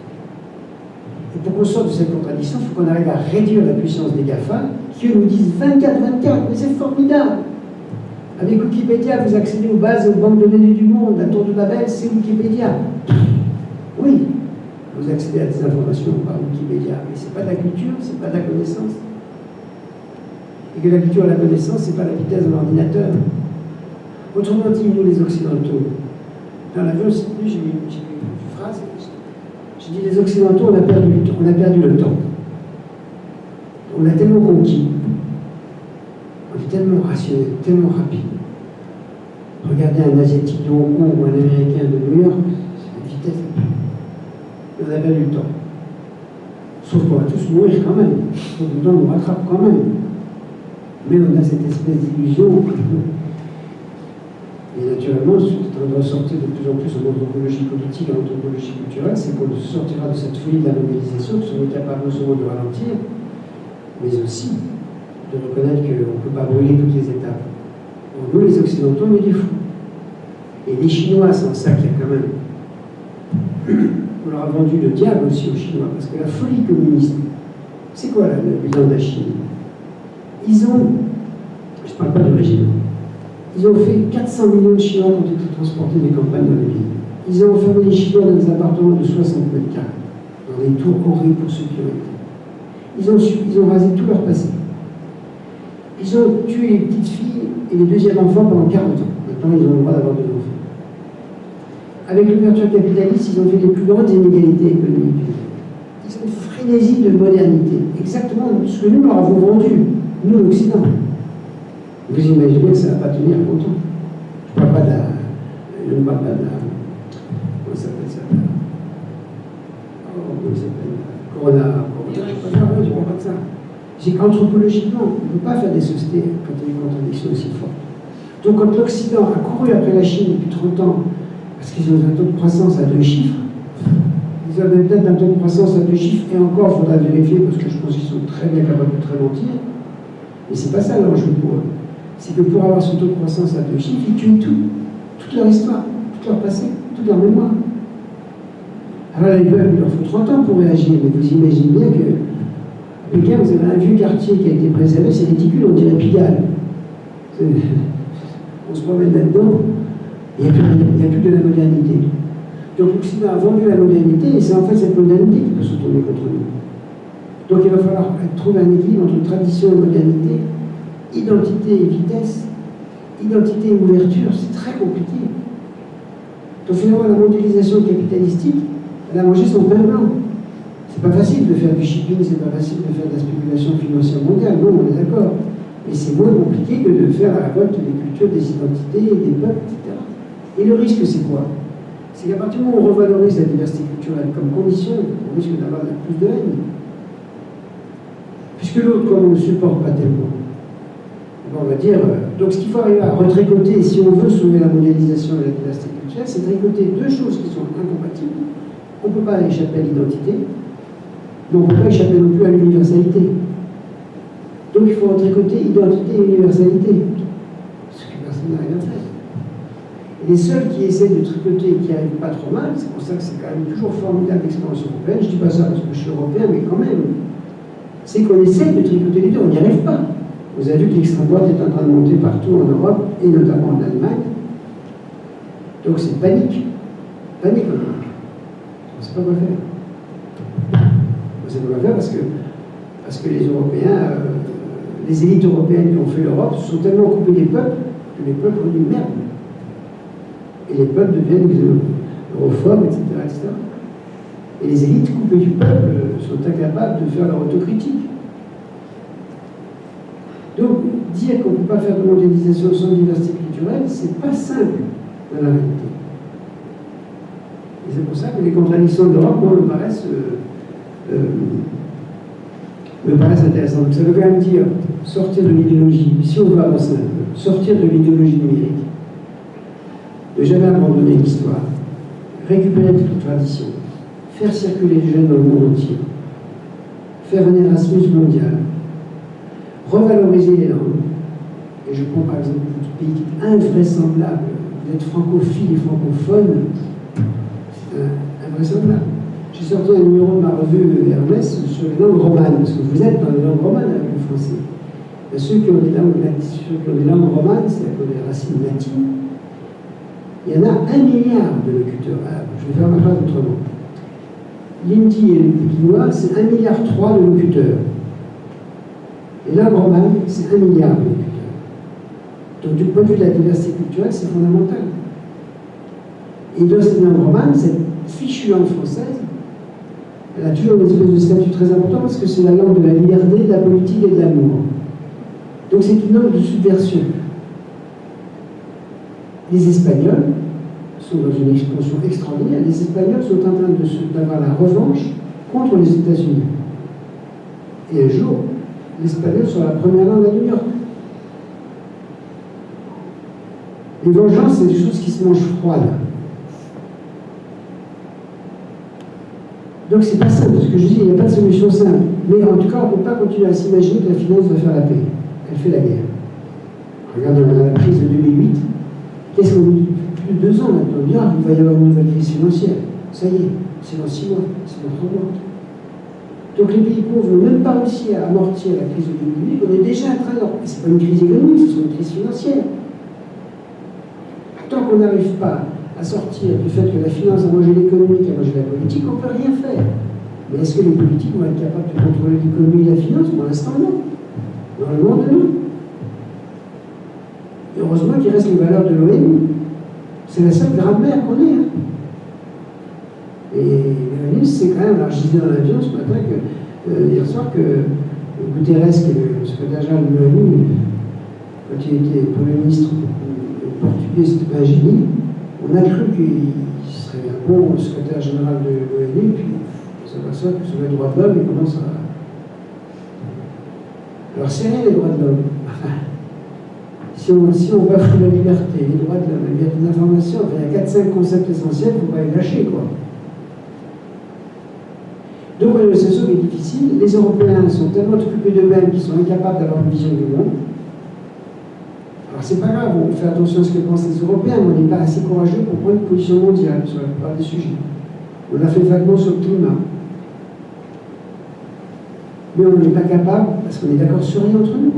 Et pour qu'on sorte de cette contradiction, il faut qu'on arrive à réduire la puissance des GAFA, qui nous disent 24/24, mais c'est formidable. Avec Wikipédia, vous accédez aux bases et aux banques de données du monde. La tour de Babel, c'est Wikipédia. Oui, vous accédez à des informations par Wikipédia, mais ce n'est pas de la culture, ce n'est pas de la connaissance. Et que la culture et la connaissance, ce n'est pas la vitesse de l'ordinateur. Autrement dit, nous les Occidentaux, dans l'avion, j'ai eu une phrase, j'ai dit les Occidentaux, on a perdu le temps. On a tellement conquis. On est tellement rationnel, tellement rapide. Regardez un Asiatique de Hong Kong ou un Américain de New York, c'est une vitesse. On a perdu le temps. Sauf qu'on va tous mourir quand même. Donc le temps nous rattrape quand même. Mais on a cette espèce d'illusion. Et naturellement, on doit sortir de plus en plus en anthropologie politique et en anthropologie culturelle, c'est qu'on sortira de cette folie de la mondialisation, que on est capable non seulement de ralentir, mais aussi de reconnaître qu'on ne peut pas brûler toutes les étapes. Bon, nous, les Occidentaux, on est des fous. Et les Chinois, c'est en ça qu'il y a quand même... On leur a vendu le diable aussi aux Chinois, parce que la folie communiste, c'est quoi le bilan de la Chine? Ils ont... Je ne parle pas du régime. Ils ont fait 400 millions de Chinois qui ont été transportés des campagnes dans les villes. Ils ont enfermé les Chinois dans des appartements de 60 mètres carrés, dans des tours horribles pour ceux qui ont été. Ils ont rasé tout leur passé. Ils ont tué les petites filles et les deuxièmes enfants pendant 40 ans. Maintenant, ils ont le droit d'avoir deux enfants. Avec l'ouverture capitaliste, ils ont fait les plus grandes inégalités économiques. Ils ont une frénésie de modernité. Exactement ce que nous leur avons vendu, nous, l'Occident. Vous imaginez que ça ne va pas tenir longtemps. Je ne parle pas de la... Comment ça s'appelle ça? Comment ça s'appelle? Corona. Je ne parle pas de ça. C'est qu'anthropologiquement, on ne peut pas faire des sociétés quand il y a une contradiction aussi forte. Donc quand l'Occident a couru après la Chine depuis 30 ans, parce qu'ils ont un taux de croissance à 2 chiffres, ils avaient peut-être un taux de croissance à 2 chiffres, et encore, il faudra vérifier, parce que je pense qu'ils sont très bien capables de très mentir, mais c'est pas ça l'enjeu pour eux. C'est que pour avoir ce taux de croissance à 2 chiffres, ils tuent tout, toute leur histoire, tout leur passé, toute leur mémoire. Alors là, il leur faut 30 ans pour réagir, mais vous imaginez bien que Pékin, vous avez un vieux quartier qui a été préservé, c'est ridicule, on dirait Pigalle. On se promène là-dedans, il n'y a plus de la modernité. Donc l'Occident a vendu la modernité, et c'est en fait cette modernité qui peut se tourner contre nous. Donc il va falloir trouver un équilibre entre tradition et modernité, identité et vitesse, identité et ouverture, c'est très compliqué. Donc finalement, la mondialisation capitalistique, elle a mangé son pain blanc. C'est pas facile de faire du shipping, c'est pas facile de faire de la spéculation financière mondiale, non, on est d'accord. Mais c'est moins compliqué que de faire la révolte des cultures, des identités, des peuples, etc. Et le risque, c'est quoi? C'est qu'à partir du moment où on revalorise la diversité culturelle comme condition, on risque d'avoir plus de haine. Puisque l'autre, comme on ne le supporte pas tellement, on va dire... donc ce qu'il faut arriver à retricoter, si on veut sauver la mondialisation et la diversité culturelle, c'est de tricoter deux choses qui sont incompatibles. On ne peut pas échapper à l'identité, mais on ne peut pas échapper non plus à l'universalité. Donc il faut retricoter identité et universalité, ce que personne n'arrive à faire. Et les seuls qui essaient de tricoter et qui n'arrivent pas trop mal, c'est pour ça que c'est quand même toujours formidable l'expérience européenne, je ne dis pas ça parce que je suis européen, mais quand même, c'est qu'on essaie de tricoter les deux, on n'y arrive pas. Vous avez vu que l'extrême droite est en train de monter partout en Europe, et notamment en Allemagne. Donc c'est panique. Panique, on ne sait pas quoi faire. On ne sait pas quoi faire parce que les Européens, les élites européennes qui ont fait l'Europe se sont tellement coupées des peuples que les peuples ont dit merde. Et les peuples deviennent europhobes, etc., etc. Et les élites coupées du peuple sont incapables de faire leur autocritique. Donc, dire qu'on ne peut pas faire de mondialisation sans diversité culturelle, c'est pas simple dans la réalité. Et c'est pour ça que les contradictions de l'Europe, moi, me paraissent intéressantes. Donc, ça veut quand même dire sortir de l'idéologie, si on veut avancer un peu, sortir de l'idéologie numérique, ne jamais abandonner l'histoire, récupérer toutes les traditions, faire circuler les jeunes dans le monde entier, faire un Erasmus mondial, revaloriser les langues. Et je prends par exemple un pays qui est invraisemblable, vous êtes francophile et francophone, c'est invraisemblable. J'ai sorti un numéro de ma revue Hermès sur les langues romanes, parce que vous êtes dans les langues romanes avec le français. Et ceux qui ont des langues romanes, c'est-à-dire qui ont des racines latines, il y en a 1 milliard de locuteurs arabes. Je vais faire ma phrase autrement. L'hindi et le pékinois, c'est 1,3 milliard de locuteurs. Et langue romane, c'est 1 milliard de locuteurs. Donc, du point de vue de la diversité culturelle, c'est fondamental. Et dans cette langue romane, cette fichue langue française, elle a toujours une espèce de statut très important parce que c'est la langue de la liberté, de la politique et de l'amour. Donc, c'est une langue de subversion. Les Espagnols sont dans une expansion extraordinaire. Les Espagnols sont en train d'avoir la revanche contre les États-Unis. Et un jour, l'espagnol sera la première langue à New York. Les vengeances, c'est des choses qui se mangent froides. Donc c'est pas simple, ce que je dis, il n'y a pas de solution simple. Mais en tout cas, on ne peut pas continuer à s'imaginer que la finance va faire la paix. Elle fait la guerre. Regardez la crise de 2008. Qu'est-ce qu'on dit? Plus de 2 ans maintenant, on dit, il va y avoir une nouvelle crise financière. Ça y est, c'est dans 6 mois, c'est dans 3 mois. Donc les pays pauvres n'ont même pas réussi à amortir la crise de 2008, on est déjà en train de... C'est pas une crise économique, c'est une crise financière. Tant qu'on n'arrive pas à sortir du fait que la finance a mangé l'économie, qui a mangé la politique, on ne peut rien faire. Mais est-ce que les politiques vont être capables de contrôler l'économie et la finance? Pour l'instant, non. Dans le monde, non. Et heureusement qu'il reste les valeurs de l'ONU. C'est la seule grammaire qu'on ait. Hein. Et l'ONU, c'est quand même, alors je disais dans l'avion ce matin, hier soir, que Guterres, qui est le secrétaire général de l'ONU, quand il était Premier ministre portugais, c'était pas un génie. On a cru qu'il serait un bon secrétaire général de l'ONU, puis on s'aperçoit que sur les droits de l'homme, il commence à... Alors c'est rien les droits de l'homme. Si on bafoue la liberté, les droits de l'homme, la liberté d'information, il y a 4-5 concepts essentiels, il ne faut pas les lâcher, quoi. Donc la négociation est difficile. Les Européens sont tellement occupés d'eux-mêmes qu'ils sont incapables d'avoir une vision du monde. Alors c'est pas grave, on fait attention à ce que pensent les Européens, mais on n'est pas assez courageux pour prendre une position mondiale sur la plupart des sujets. On l'a fait vaguement sur le climat. Mais on n'est pas capable, parce qu'on est d'accord sur rien entre nous.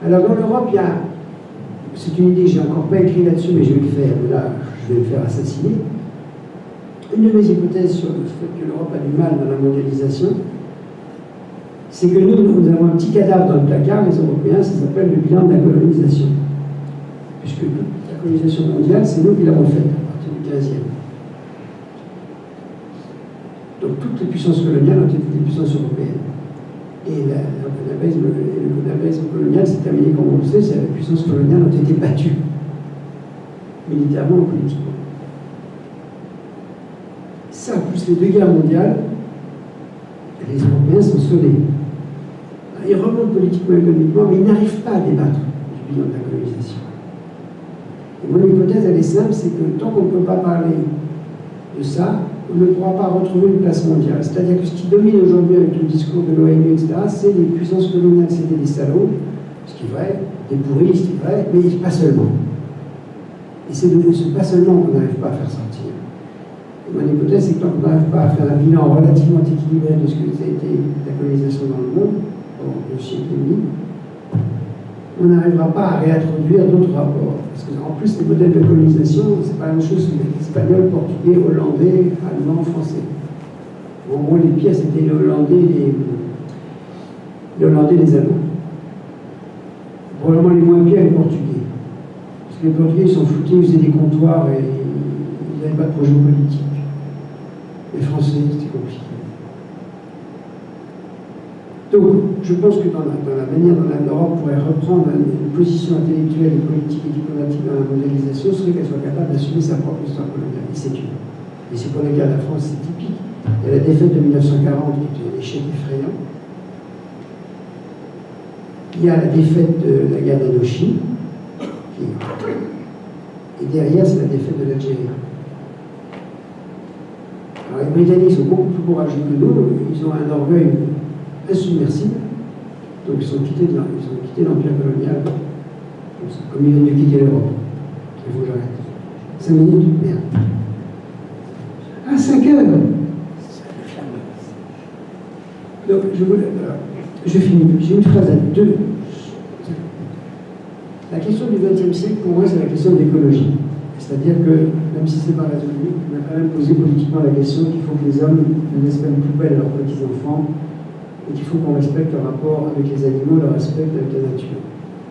Alors dans l'Europe, il y a, c'est une idée, j'ai encore pas écrit là-dessus, mais je vais le faire, là, je vais le faire assassiner. Une de mes hypothèses sur le fait que l'Europe a du mal dans la mondialisation, c'est que nous avons un petit cadavre dans le placard, les Européens, ça s'appelle le bilan de la colonisation. Puisque toute la colonisation mondiale, c'est nous qui l'avons faite, à partir du 15e. Donc toutes les puissances coloniales ont été des puissances européennes. Et le colonialisme colonial s'est terminé, comme on le sait, c'est que les puissances coloniales ont été battues, militairement ou politiquement. Ça, plus les 2 guerres mondiales, les Européens sont sonnés. Ils remontent politiquement et économiquement, mais ils n'arrivent pas à débattre du bilan de la colonisation. Et mon hypothèse, elle est simple, c'est que tant qu'on ne peut pas parler de ça, on ne pourra pas retrouver une place mondiale. C'est-à-dire que ce qui domine aujourd'hui avec le discours de l'ONU, etc., c'est les puissances coloniales, c'était des salauds, ce qui est vrai, des pourris, ce qui est vrai, mais pas seulement. Et c'est pas seulement qu'on n'arrive pas à faire sortir. Et mon hypothèse, c'est que tant qu'on n'arrive pas à faire un bilan relativement équilibré de ce que ça a été la colonisation dans le monde, le siècle et demi, on n'arrivera pas à réintroduire d'autres rapports. Parce qu'en plus, les modèles de colonisation, c'est pas la même chose que les Espagnols, Portugais, Hollandais, Allemands, Français. En gros, les pires, c'était les Hollandais et les Allemands. Probablement les moins pires, les Portugais. Parce que les Portugais, ils s'en foutaient, ils faisaient des comptoirs et ils n'avaient pas de projet politique. Les Français, c'était compliqué. Donc, je pense que dans la manière dont l'Europe pourrait reprendre une position intellectuelle, politique et diplomatique dans la mondialisation, serait qu'elle soit capable d'assumer sa propre histoire coloniale. Et c'est une. Et c'est pour les guerres de la France, c'est typique. Il y a la défaite de 1940 qui était un échec effrayant. Il y a la défaite de la guerre d'Indochine. Et derrière, c'est la défaite de l'Algérie. Alors, les Britanniques sont beaucoup plus courageux que nous. Ils ont un orgueil insubmersible. Donc, ils ont quitté l'Empire colonial. Comme ils viennent de quitter l'Europe. Il faut que j'arrête. 5 minutes, merde. Ah, 5 heures. Donc, je finis. J'ai une phrase à deux. La question du XXe siècle, pour moi, c'est la question de l'écologie. C'est-à-dire que, même si ce n'est pas résolu, on a quand même posé politiquement la question qu'il faut que les hommes ne laissent pas une poubelle à leurs petits-enfants et qu'il faut qu'on respecte le rapport avec les animaux, le respect avec la nature.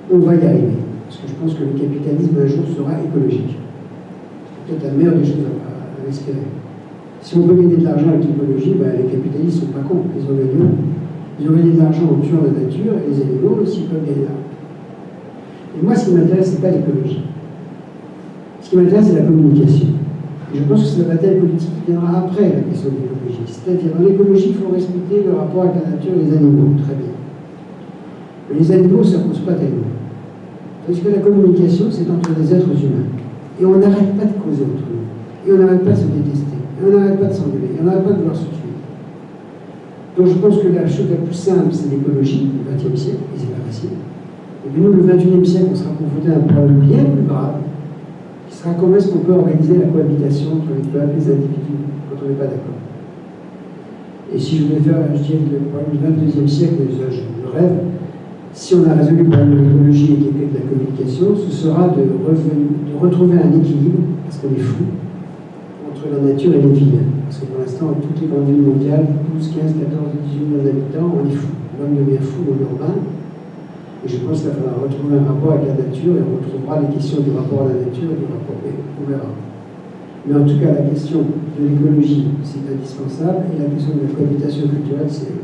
On va y arriver. Parce que je pense que le capitalisme, un jour, sera écologique. C'est peut-être la meilleure des choses à espérer. Si on peut gagner de l'argent avec l'écologie, ben, les capitalistes ne sont pas cons. Ils ont gagné de l'argent en tuant la nature et les animaux aussi peuvent gagner de l'argent. Et moi, ce qui m'intéresse, ce n'est pas l'écologie. Ce qui m'intéresse, c'est la communication. Et je pense que c'est la bataille politique qui viendra après la question de l'écologie. C'est-à-dire, dans l'écologie, il faut respecter le rapport avec la nature et les animaux. Très bien. Mais les animaux, ça ne pose pas tellement. Parce que la communication, c'est entre les êtres humains. Et on n'arrête pas de causer entre nous. Et on n'arrête pas de se détester. Et on n'arrête pas de s'engueuler. Et on n'arrête pas de vouloir se tuer. Donc je pense que la chose la plus simple, c'est l'écologie, le XXe siècle, et c'est pas facile. Et puis nous, le XXIe siècle, on sera confronté à un problème bien plus grave, qui sera comment est-ce qu'on peut organiser la cohabitation entre les peuples, les individus, quand on n'est pas d'accord. Et si je devais faire, je dirais, le problème du XXIe siècle, je rêve, si on a résolu le problème de l'écologie et de la communication, ce sera de retrouver un équilibre, parce qu'on est fou, entre la nature et les villes. Parce que pour l'instant, toutes les grandes villes mondiales, 12, 15, 14, 18 millions d'habitants, on est fou. L'homme devient fou dans l'urbain. Et je pense qu'il faudra retrouver un rapport avec la nature et on retrouvera les questions du rapport à la nature et du rapport on verra. Mais en tout cas, la question de l'écologie, c'est indispensable et la question de la cohabitation culturelle, c'est.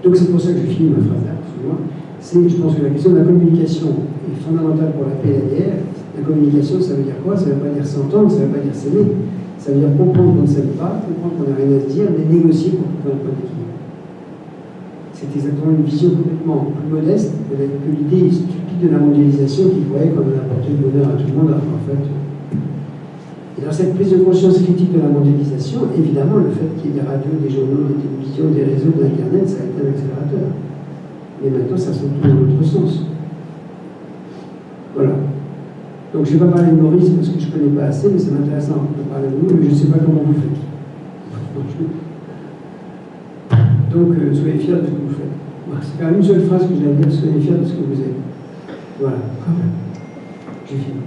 Donc c'est pour ça que je finis ma phrase là, excusez-moi. Je pense que la question de la communication est fondamentale pour la paix et la guerre. La communication, ça veut dire quoi? Ça ne veut pas dire s'entendre, ça ne veut pas dire s'aimer. Ça veut dire comprendre qu'on ne s'aime pas, comprendre qu'on n'a rien à se dire, mais négocier pour trouver un point d'équilibre. C'est exactement une vision complètement plus modeste que l'idée stupide de la mondialisation qui croyait qu'on allait apporter le bonheur à tout le monde, alors qu'en fait. Et dans cette prise de conscience critique de la mondialisation, évidemment, le fait qu'il y ait des radios, des journaux, des télévisions, des réseaux, de l'Internet, ça a été un accélérateur. Mais maintenant, ça se tourne dans l'autre sens. Voilà. Donc, je ne vais pas parler de Maurice parce que je ne connais pas assez, mais c'est intéressant de parler de vous, mais je ne sais pas comment vous faites. Donc, soyez fiers de ce que vous faites. Voilà, c'est quand même une seule phrase que je vais dire, soyez fiers de ce que vous êtes. Voilà. J'ai fini.